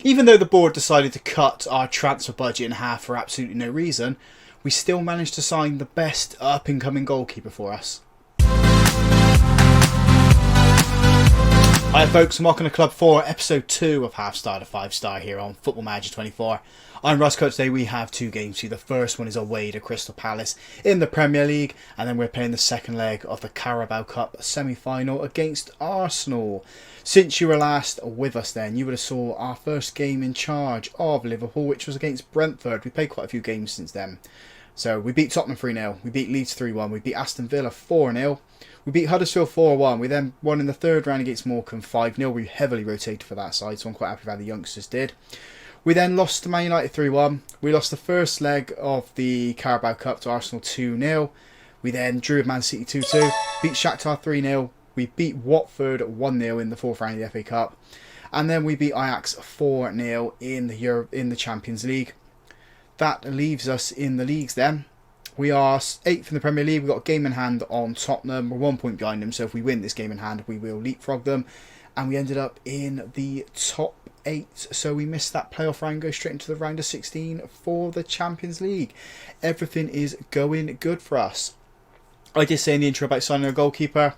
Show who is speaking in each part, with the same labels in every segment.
Speaker 1: Even though the board decided to cut our transfer budget in half for absolutely no reason, we still managed to sign the best up-and-coming goalkeeper for us. Hi folks, welcome to Club 4, episode 2 of Half Star to 5 Star here on Football Manager 24. I'm Russ. Today we have two games here. The first one is away to Crystal Palace in the Premier League, and then we're playing the second leg of the Carabao Cup semi-final against Arsenal. Since you were last with us then, you would have saw our first game in charge of Liverpool, which was against Brentford. We played quite a few games since then. So we beat Tottenham 3-0, we beat Leeds 3-1, we beat Aston Villa 4-0. We beat Huddersfield 4-1. We then won in the third round against Morecambe 5-0. We heavily rotated for that side, so I'm quite happy with how the youngsters did. We then lost to Man United 3-1. We lost the first leg of the Carabao Cup to Arsenal 2-0. We then drew with Man City 2-2. Beat Shakhtar 3-0. We beat Watford 1-0 in the fourth round of the FA Cup. And then we beat Ajax 4-0 in the Champions League. That leaves us in the leagues then. We are 8th in the Premier League. We've got a game in hand on Tottenham. We're 1 point behind them, so if we win this game in hand, we will leapfrog them. And we ended up in the top 8. So we missed that playoff round, go straight into the round of 16 for the Champions League. Everything is going good for us. I did say in the intro about signing a goalkeeper.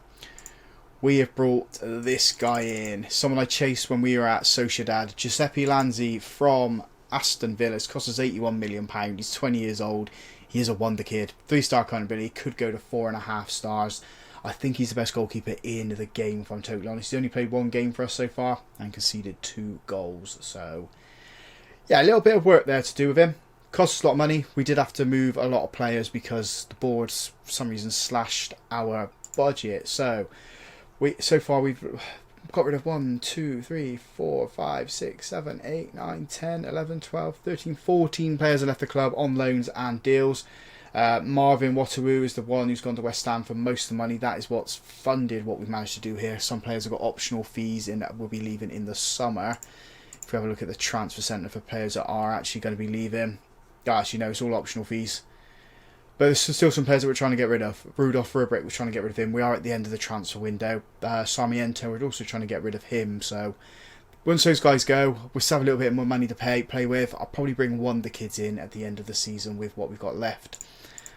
Speaker 1: We have brought this guy in. Someone I chased when we were at Sociedad. Giuseppe Lanzi from Aston Villa. It's cost us £81 million. He's 20 years old. He is a wonder kid. 3-star kind of ability. Could go to 4.5 stars. I think he's the best goalkeeper in the game, if I'm totally honest. He's only played one game for us so far and conceded 2 goals. So, yeah, a little bit of work there to do with him. Cost us a lot of money. We did have to move a lot of players because the boards, for some reason, slashed our budget. So far we've got rid of 1, 2, 3, 4, 5, 6, 7, 8, 9, 10, 11, 12, 13, 14 players have left the club on loans and deals. Marvin Waterloo is the one who's gone to West Ham for most of the money. That is what's funded what we've managed to do here. Some players have got optional fees in that will be leaving in the summer. If we have a look at the transfer centre for players that are actually going to be leaving, actually no, it's all optional fees. But there's still some players that we're trying to get rid of. Rudolf Rubrick, we're trying to get rid of him. We are at the end of the transfer window. Sarmiento, we're also trying to get rid of him. So once those guys go, we'll still have a little bit more money to play with. I'll probably bring one of the kids in at the end of the season with what we've got left.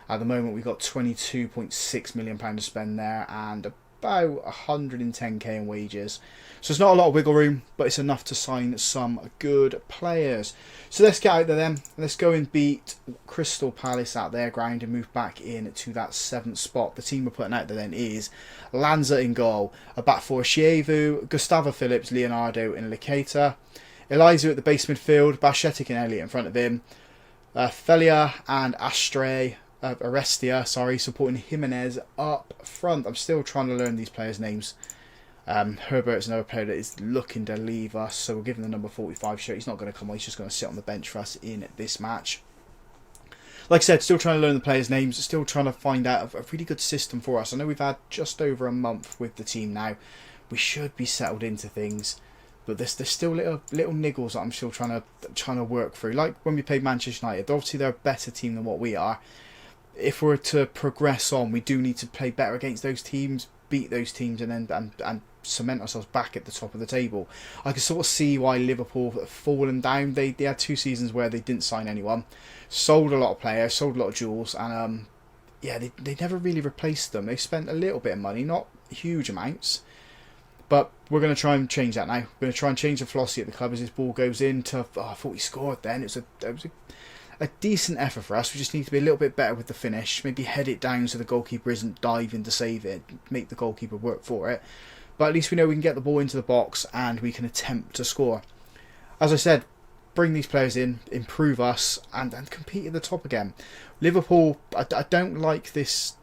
Speaker 1: At the moment, we've got £22.6 million to spend there and about 110k in wages. So it's not a lot of wiggle room, but it's enough to sign some good players. So let's get out there then. Let's go and beat Crystal Palace at their ground and move back in to that 7th spot. The team we're putting out there then is Lanza in goal, a back four Shievu, Gustavo Phillips, Leonardo and Licata, Eliza at the base midfield, Bashetic and Elliott in front of him, Felia and Arestia, supporting Jimenez up front. I'm still trying to learn these players' names. Herbert's another player that is looking to leave us, so we'll give him the number 45 shirt. He's not going to come on, he's just going to sit on the bench for us in this match. Like I said, still trying to learn the players' names, still trying to find out a really good system for us. I know we've had just over a month with the team now. We should be settled into things, but there's still little niggles that I'm still trying to work through. Like when we played Manchester United, obviously they're a better team than what we are. If we're to progress on, we do need to play better against those teams, beat those teams, and then cement ourselves back at the top of the table. I can sort of see why Liverpool have fallen down. They had 2 seasons where they didn't sign anyone, sold a lot of players, sold a lot of jewels, and yeah, they never really replaced them. They spent a little bit of money, not huge amounts, but we're going to try and change that now. We're going to try and change the philosophy at the club as this ball goes into. I thought we scored then. It was a decent effort for us. We just need to be a little bit better with the finish. Maybe head it down so the goalkeeper isn't diving to save it. Make the goalkeeper work for it. But at least we know we can get the ball into the box and we can attempt to score. As I said, bring these players in, improve us, and compete at the top again. Liverpool, I don't like this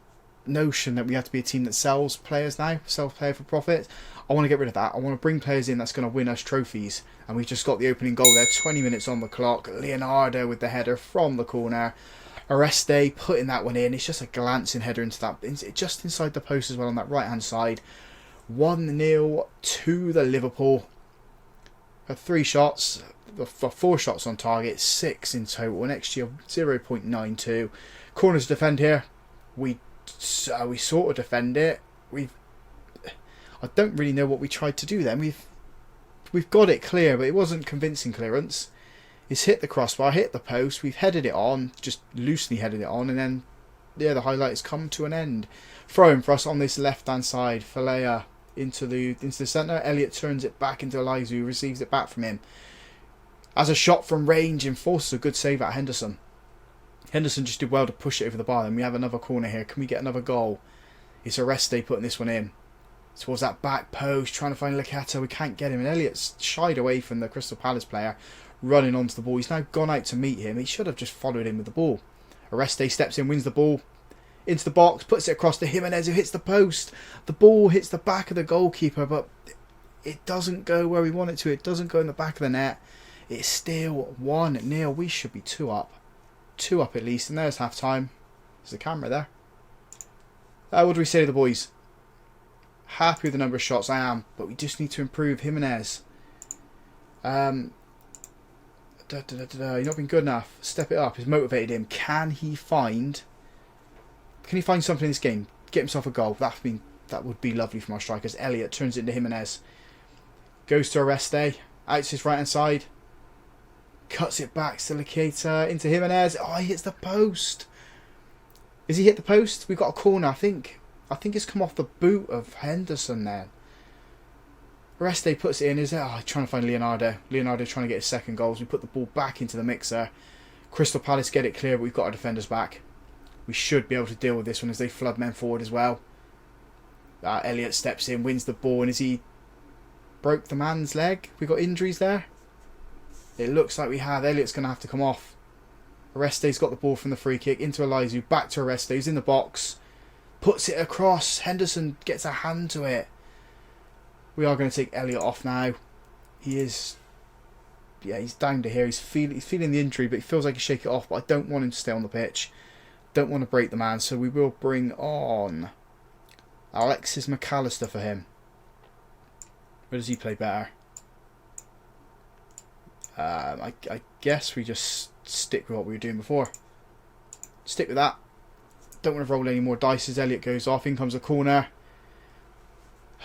Speaker 1: notion that we have to be a team that sells players now, sells players for profit. I want to get rid of that. I want to bring players in that's going to win us trophies. And we've just got the opening goal there, 20 minutes on the clock. Leonardo with the header from the corner. Areste putting that one in. It's just a glancing header into that, just inside the post as well on that right hand side. 1-0 to the Liverpool. 3 shots, 4 shots on target, 6 in total. Next year 0.92. Corners to defend here. We sort of defend it. I don't really know what we tried to do then. we've got it clear, but it wasn't convincing clearance. It's hit the crossbar, hit the post. We've headed it on, just loosely headed it on, and then yeah, the highlights come to an end. Throwing for us on this left-hand side. Falea into the centre. Elliott turns it back into Elizu, receives it back from him. As a shot from range and forces a good save at Henderson. Henderson just did well to push it over the bar. Then we have another corner here. Can we get another goal? It's Oreste putting this one in. Towards that back post, trying to find Roccat. We can't get him. And Elliott's shied away from the Crystal Palace player, running onto the ball. He's now gone out to meet him. He should have just followed him with the ball. Oreste steps in, wins the ball. Into the box, puts it across to Jimenez, who hits the post. The ball hits the back of the goalkeeper, but it doesn't go where we want it to. It doesn't go in the back of the net. It's still 1-0. We should be 2 up. 2 up at least. And there's half time. There's the camera there. What do we say to the boys? Happy with the number of shots, I am, but we just need to improve Jimenez. You've not been good enough. Step it up. It's motivated him. Can he find something in this game? Get himself a goal. That would be lovely from our strikers. Elliott turns it into Jimenez. Goes to Oreste. Out to his right hand side. Cuts it back to Roccat into Jimenez. Oh, he hits the post. Has he hit the post? We've got a corner, I think. I think it's come off the boot of Henderson then. Oreste puts it in. Trying to find Leonardo. Leonardo trying to get his second goal. We put the ball back into the mixer. Crystal Palace get it clear, but we've got our defenders back. We should be able to deal with this one as they flood men forward as well. Elliott steps in, wins the ball, and as he broke the man's leg, we got injuries there. It looks like we have. Elliott's going to have to come off. Oreste's got the ball from the free kick into Elizu, back to Oreste, who's in the box, puts it across. Henderson gets a hand to it. We are going to take Elliott off now. He is, yeah, he's down to here. He's feeling the injury, but he feels like he shake it off. But I don't want him to stay on the pitch. Don't want to break the man, so we will bring on Alexis McAllister for him. Where does he play better? I guess we just stick with what we were doing before. Stick with that. Don't want to roll any more dice as Elliott goes off. In comes a corner.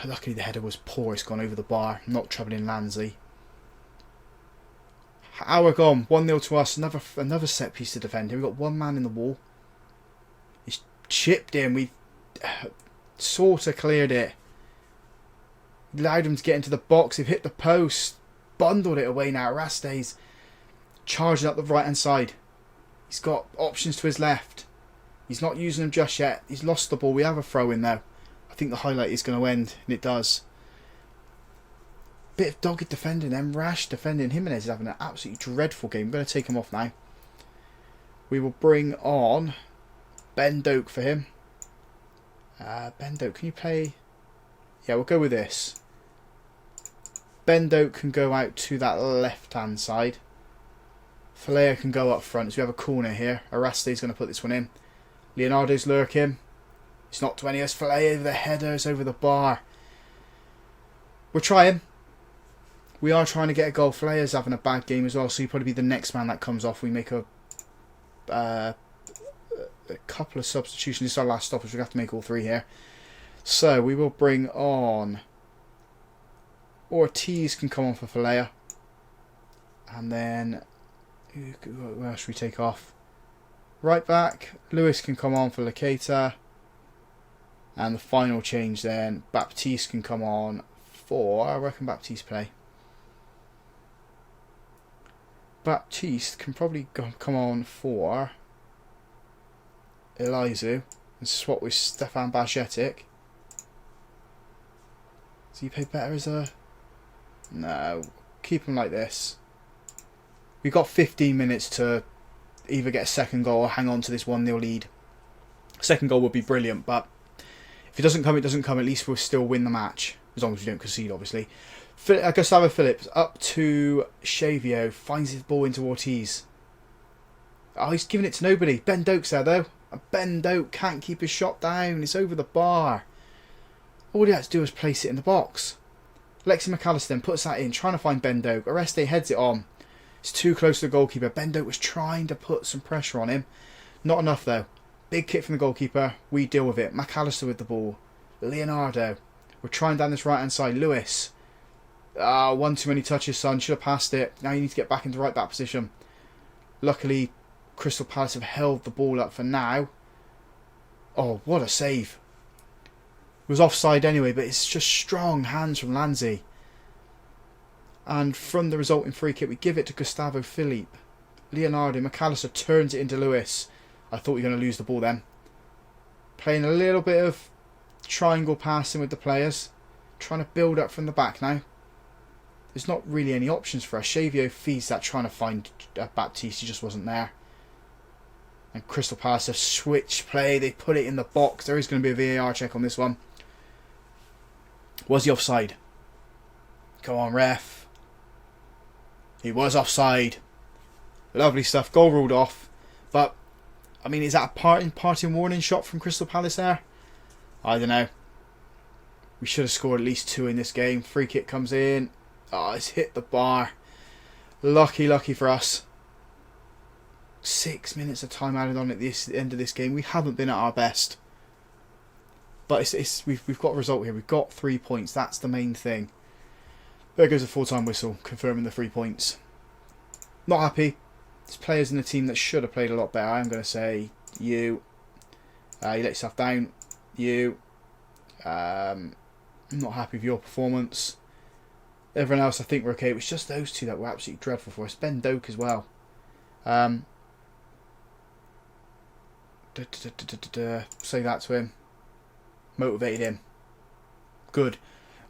Speaker 1: Luckily the header was poor. It's gone over the bar. Not troubling Lansley. Hour gone. 1-0 to us. Another set piece to defend here. We've got one man in the wall. He's chipped in. We've sort of cleared it. Allowed him to get into the box. They've hit the post. Bundled it away now. Oreste's charging up the right hand side. He's got options to his left. He's not using them just yet. He's lost the ball. We have a throw in though. I think the highlight is going to end, and it does. Bit of dogged defending then. Rash defending. Jimenez is having an absolutely dreadful game. I'm going to take him off now. We will bring on Ben Doak for him. Ben Doak, can you play? Yeah, we'll go with this. Ben Doak can go out to that left-hand side. Falea can go up front. So we have a corner here. Oreste's going to put this one in. Leonardo's lurking. It's not 20 us. Falea over the headers over the bar. We're trying. We are trying to get a goal. Falea's having a bad game as well, so he'll probably be the next man that comes off. We make a couple of substitutions. This is our last stoppage. We have to make all 3 here. So we will bring on Ortiz can come on for Falea. And then who else should we take off? Right back, Lewis can come on for Roccat. And the final change then, Baptiste can come on for, where can Baptiste play? Baptiste can probably come on for Elizu and swap with Stefan Bajcetic. Does he play better as a... No, keep him like this. We've got 15 minutes to either get a second goal or hang on to this 1-0 lead. Second goal would be brilliant, but if it doesn't come, it doesn't come. At least we'll still win the match, as long as we don't concede, obviously. Gustavo Phillips up to Xavier, finds his ball into Ortiz. Oh, he's giving it to nobody. Ben Doak's there, though. And Ben Doak can't keep his shot down. It's over the bar. All he had to do was place it in the box. Alexis McAllister then puts that in, trying to find Ben Doak. Oreste heads it on. It's too close to the goalkeeper. Ben Doak was trying to put some pressure on him. Not enough, though. Big kick from the goalkeeper. We deal with it. McAllister with the ball. Leonardo. We're trying down this right-hand side. Lewis. One too many touches, son. Should have passed it. Now you need to get back into right back position. Luckily, Crystal Palace have held the ball up for now. Oh, what a save. It was offside anyway, but it's just strong hands from Lanzi. And from the resulting free kick, we give it to Gustavo Philippe. Leonardo McAllister turns it into Lewis. I thought we were going to lose the ball then. Playing a little bit of triangle passing with the players. Trying to build up from the back now. There's not really any options for us. Xavier feeds that trying to find Baptiste. He just wasn't there. And Crystal Palace have switched play. They put it in the box. There is going to be a VAR check on this one. Was he offside? Go on, ref. He was offside. Lovely stuff. Goal ruled off. But, I mean, is that a parting warning shot from Crystal Palace there? I don't know. We should have scored at least 2 in this game. Free kick comes in. Oh, it's hit the bar. Lucky for us. 6 minutes of time added on at the end of this game. We haven't been at our best. But we've got a result here. We've got 3 points. That's the main thing. There goes a full-time whistle, confirming the 3 points. Not happy. There's players in the team that should have played a lot better. I'm going to say you. You let yourself down. You. I'm not happy with your performance. Everyone else, I think we're okay. It was just those two that were absolutely dreadful for us. Ben Doak as well. Say that to him. Motivated him. Good.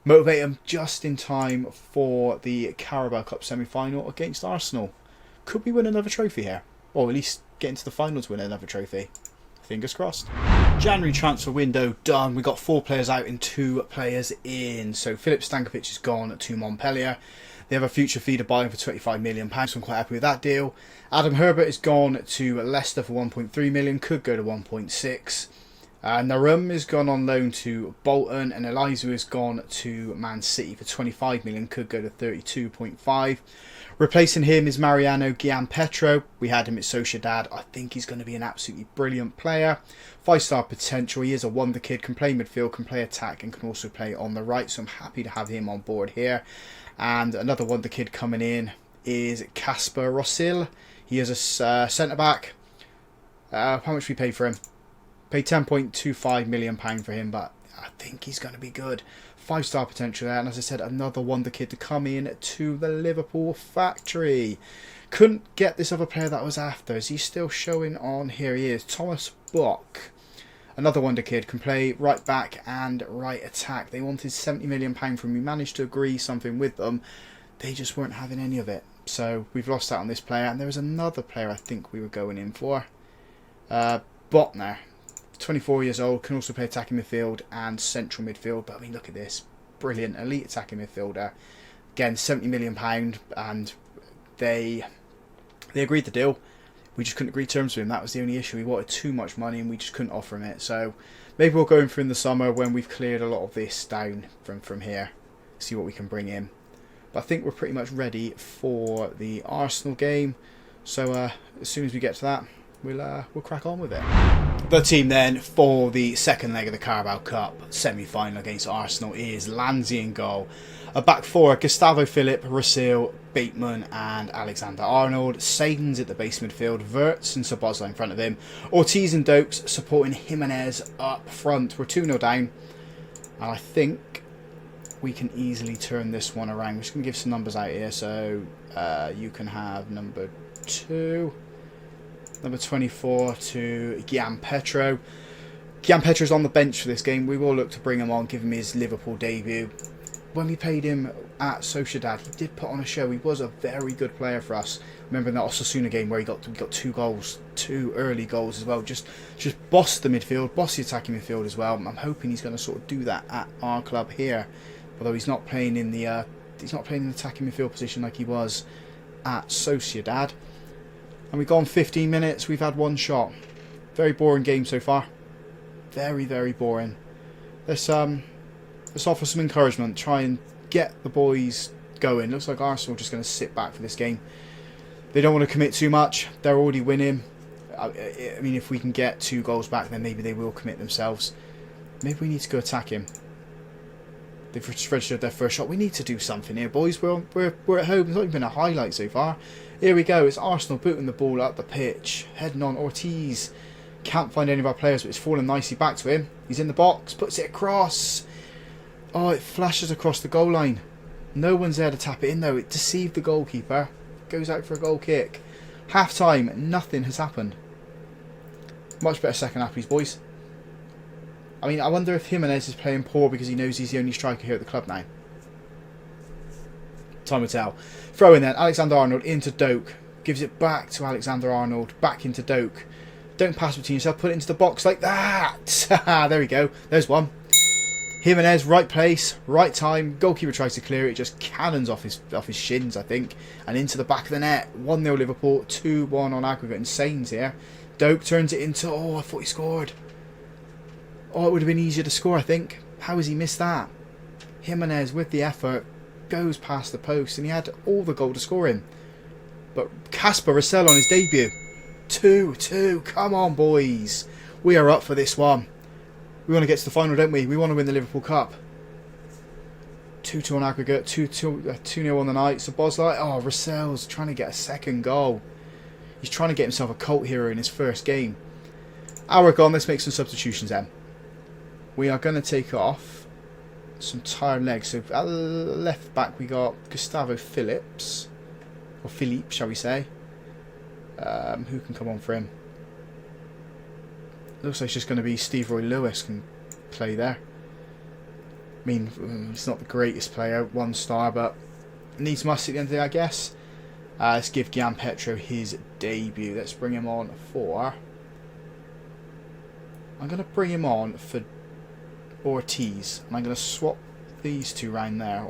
Speaker 1: Motivate him just in time for the Carabao Cup semi-final against Arsenal. Could we win another trophy here? Or at least get into the final to win another trophy. Fingers crossed. January transfer window done. We got 4 players out and 2 players in. So Filip Stankovic is gone to Montpellier. They have a future fee to buy him for £25 million. So I'm quite happy with that deal. Adam Herbert is gone to Leicester for 1.3 million. Could go to 1.6. Narum has gone on loan to Bolton, and Elizu has gone to Man City for 25 million. Could go to 32.5. Replacing him is Mariano Gianpetro. We had him at Sociedad. I think he's going to be an absolutely brilliant player. 5-star potential. He is a wonder kid. Can play midfield, can play attack, and can also play on the right. So I'm happy to have him on board here. And another wonder kid coming in is Casper Rossil. He is a centre back. How much we paid for him? Paid £10.25 million for him, but I think he's going to be good. 5-star potential there, and as I said, another wonder kid to come in to the Liverpool factory. Couldn't get this other player that I was after. Is he still showing on? Here he is, Thomas Bock. Another wonder kid, can play right back and right attack. They wanted £70 million from him. We managed to agree something with them. They just weren't having any of it. So we've lost out on this player, and there was another player I think we were going in for. Botner. 24 years old, can also play attacking midfield and central midfield. But I mean, look at this. Brilliant. Elite attacking midfielder. Again, £70 million, and they agreed the deal. We just couldn't agree terms with him. That was the only issue. We wanted too much money and we just couldn't offer him it. So maybe we'll go in for in the summer when we've cleared a lot of this down from here. See what we can bring in. But I think we're pretty much ready for the Arsenal game. So as soon as we get to that, we'll crack on with it. The team then for the second leg of the Carabao Cup semi-final against Arsenal is Lanzi in goal. A back four, Gustavo Philippe, Rossil, Bateman and Alexander Arnold. Saden's at the base midfield, Wirtz and Szoboszlai in front of him. Ortiz and Dokes supporting Jimenez up front. We're 2-0 down. And I think we can easily turn this one around. We're just going to give some numbers out here. So you can have number 2. Number 24 to Gianpetro. Gianpetro's on the bench for this game. We will look to bring him on, give him his Liverpool debut. When we played him at Sociedad, he did put on a show. He was a very good player for us. Remember in that Osasuna game where we got 2 goals, 2 early goals as well. Just boss the midfield, boss the attacking midfield as well. I'm hoping he's going to sort of do that at our club here. Although he's not playing in the attacking midfield position like he was at Sociedad. And we've gone 15 minutes. We've had 1 shot. Very boring game so far. Very, very boring. Let's offer some encouragement. Try and get the boys going. Looks like Arsenal are just going to sit back for this game. They don't want to commit too much. They're already winning. I mean, if we can get 2 goals back, then maybe they will commit themselves. Maybe we need to go attack him. They've registered their first shot. We need to do something here, boys. We're at home. It's not even been a highlight so far. Here we go. It's Arsenal booting the ball up the pitch. Heading on. Ortiz can't find any of our players, but it's falling nicely back to him. He's in the box. Puts it across. Oh, it flashes across the goal line. No one's there to tap it in, though. It deceived the goalkeeper. Goes out for a goal kick. Half time. Nothing has happened. Much better second half, these boys. I mean, I wonder if Jimenez is playing poor because he knows he's the only striker here at the club now. Time will tell. Throw in then. Alexander-Arnold into Doak. Gives it back to Alexander-Arnold. Back into Doak. Don't pass between yourself. Put it into the box like that. There we go. There's one. Jimenez, right place, right time. Goalkeeper tries to clear it. It just cannons off his shins, I think. And into the back of the net. 1-0 Liverpool. 2-1 on aggregate. Insanes here. Doak turns it into... Oh, I thought he scored. Oh, it would have been easier to score, I think. How has he missed that? Jimenez, with the effort, goes past the post, and he had all the goal to score in. But Casper Russell on his debut. 2-2. Come on, boys. We are up for this one. We want to get to the final, don't we? We want to win the Liverpool Cup. 2-2 on aggregate. 2-0 on the night. So Bosley. Oh, Russell's trying to get a second goal. He's trying to get himself a cult hero in his first game. Hour gone. Let's make some substitutions then. We are going to take off some tired legs. So at the left back we got Gustavo Phillips. Or Philippe, shall we say. Who can come on for him? Looks like it's just going to be Steve Roy Lewis can play there. I mean, he's not the greatest player, 1 star, but needs must at the end of the day, I guess. Let's give Gian Petro his debut. Let's bring him on for... I'm going to bring him on for Ortiz. And I'm going to swap these two round there.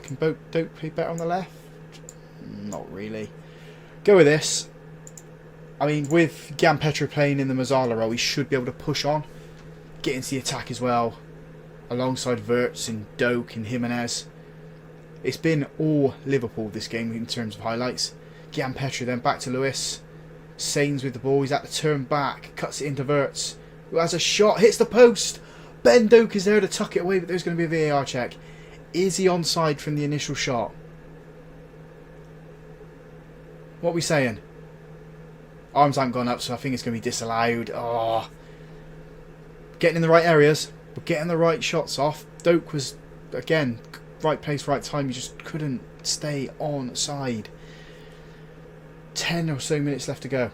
Speaker 1: Can Doak play better on the left? Not really. Go with this. I mean, with Gian Petro playing in the Mazzala role, he should be able to push on. Get into the attack as well. Alongside Wirtz and Doak and Jimenez. It's been all Liverpool this game in terms of highlights. Gian Petro then back to Lewis. Sains with the ball. He's at the turn back. Cuts it into Wirtz. Who has a shot. Hits the post. Ben Doak is there to tuck it away, but there's going to be a VAR check. Is he onside from the initial shot? What are we saying? Arms haven't gone up, so I think it's going to be disallowed. Oh. Getting in the right areas. We're getting the right shots off. Doak was, again, right place, right time. He just couldn't stay on side. 10 or so minutes left to go.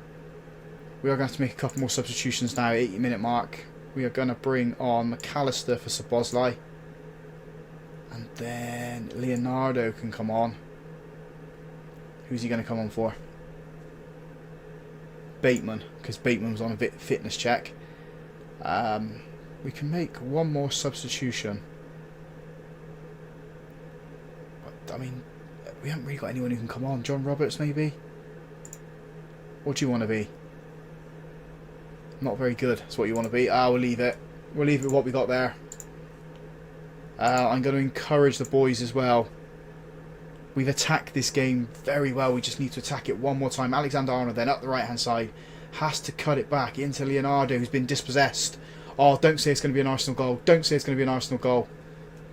Speaker 1: We are going to have to make a couple more substitutions now. 80-minute mark. We are going to bring on McAllister for Szoboszlai. And then Leonardo can come on. Who's he going to come on for? Bateman, because Bateman was on a fitness check. We can make one more substitution. But, I mean, we haven't really got anyone who can come on. John Roberts, maybe? What do you want to be? Not very good. That's what you want to be. We'll leave it. We'll leave it with what we got there. I'm going to encourage the boys as well. We've attacked this game very well. We just need to attack it one more time. Alexander-Arnold then up the right hand side. Has to cut it back into Leonardo, who's been dispossessed. Oh, don't say it's going to be an Arsenal goal. Don't say it's going to be an Arsenal goal.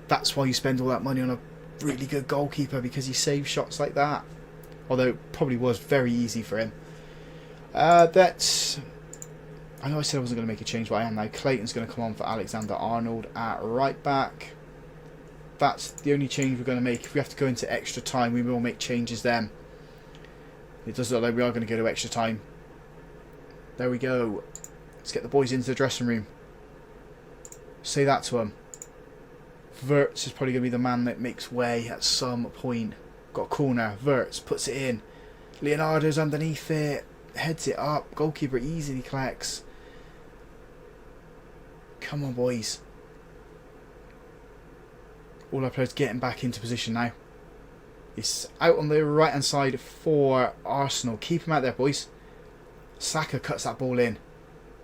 Speaker 1: That's why you spend all that money on a really good goalkeeper, because he saves shots like that. Although it probably was very easy for him. That's... I know I said I wasn't going to make a change, but I am now. Clayton's going to come on for Alexander-Arnold at right back. That's the only change we're going to make. If we have to go into extra time, we will make changes then. It does look like we are going to go to extra time. There we go. Let's get the boys into the dressing room. Say that to them. Wirtz is probably going to be the man that makes way at some point. Got a corner. Wirtz puts it in. Leonardo's underneath it. Heads it up. Goalkeeper easily collects. Come on, boys. All our players getting back into position now. It's out on the right hand side for Arsenal. Keep him out there, boys. Saka cuts that ball in.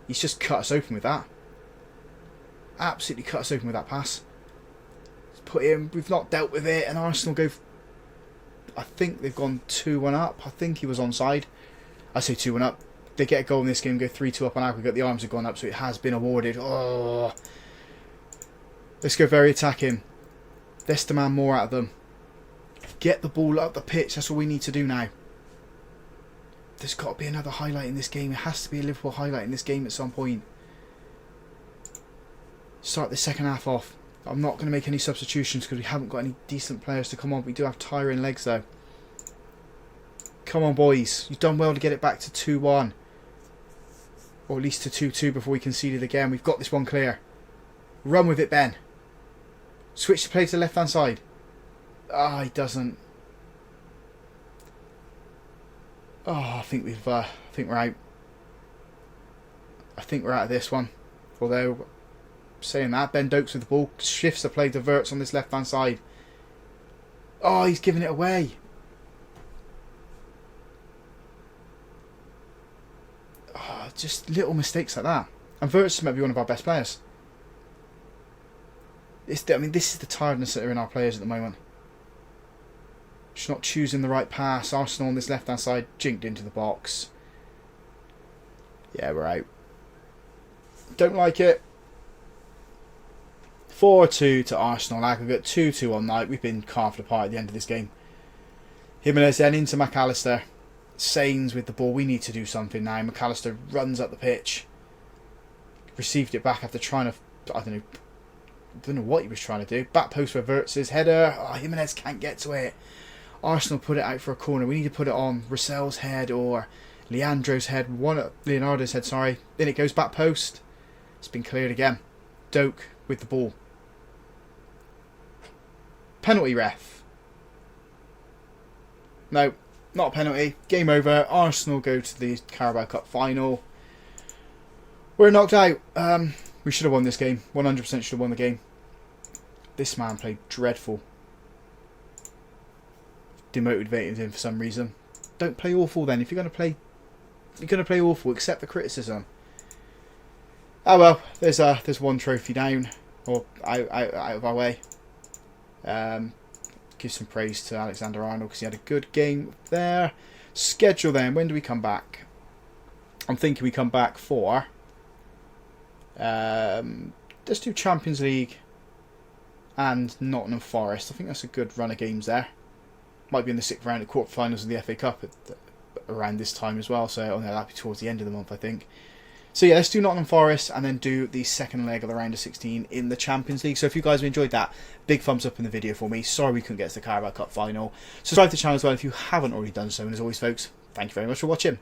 Speaker 1: He's just cut us open with that. Absolutely cut us open with that pass. Let's put in. We've not dealt with it, and Arsenal go. I think they've gone 2-1 up. I think he was onside. I say 2-1 up. They get a goal in this game, go 3-2 up on aggregate. The arms have gone up, so it has been awarded. Oh. Let's go very attacking. Let's demand more out of them. Get the ball up the pitch. That's all we need to do now. There's got to be another highlight in this game. It has to be a Liverpool highlight in this game at some point. Start the second half off. I'm not going to make any substitutions because we haven't got any decent players to come on. We do have tiring legs though. Come on, boys. You've done well to get it back to 2-1. Or at least to 2-2 before we conceded again. We've got this one clear. Run with it, Ben. Switch the play to the left-hand side. Ah, he doesn't. Oh, I think we're out. I think we're out of this one. Although, saying that, Ben Dokes with the ball, shifts the play, diverts on this left-hand side. Oh, he's giving it away. Oh, just little mistakes like that. And Verts might be one of our best players. I mean, this is the tiredness that are in our players at the moment. Just not choosing the right pass. Arsenal on this left-hand side, jinked into the box. Yeah, we're out. Don't like it. 4-2 to Arsenal. Aggregate 2-2 on night. We've been carved apart at the end of this game. Jimenez then into McAllister. Sains with the ball. We need to do something now. McAllister runs up the pitch. Received it back after trying to... I don't know what he was trying to do. Back post reverts his header. Oh, Jimenez can't get to it. Arsenal put it out for a corner. We need to put it on Russell's head or Leandro's head. Leonardo's head, sorry. Then it goes back post. It's been cleared again. Doak with the ball. Penalty, ref. No, not a penalty. Game over. Arsenal go to the Carabao Cup final. We're knocked out. We should have won this game. 100% should have won the game. This man played dreadful. Demotivated him for some reason. Don't play awful then. If you're going to play awful, accept the criticism. Oh well, there's one trophy down, or out of our way. Give some praise to Alexander Arnold because he had a good game there. Schedule then. When do we come back? I'm thinking we come back for... let's do Champions League and Nottingham Forest. I think that's a good run of games there. Might be in the 6th round of quarterfinals of the FA Cup around this time as well. So that'll be towards the end of the month, I think. So yeah, let's do Nottingham Forest and then do the second leg of the round of 16 in the Champions League. So if you guys have enjoyed that, big thumbs up in the video for me. Sorry we couldn't get to the Carabao Cup final. Subscribe to the channel as well if you haven't already done so. And as always, folks, thank you very much for watching.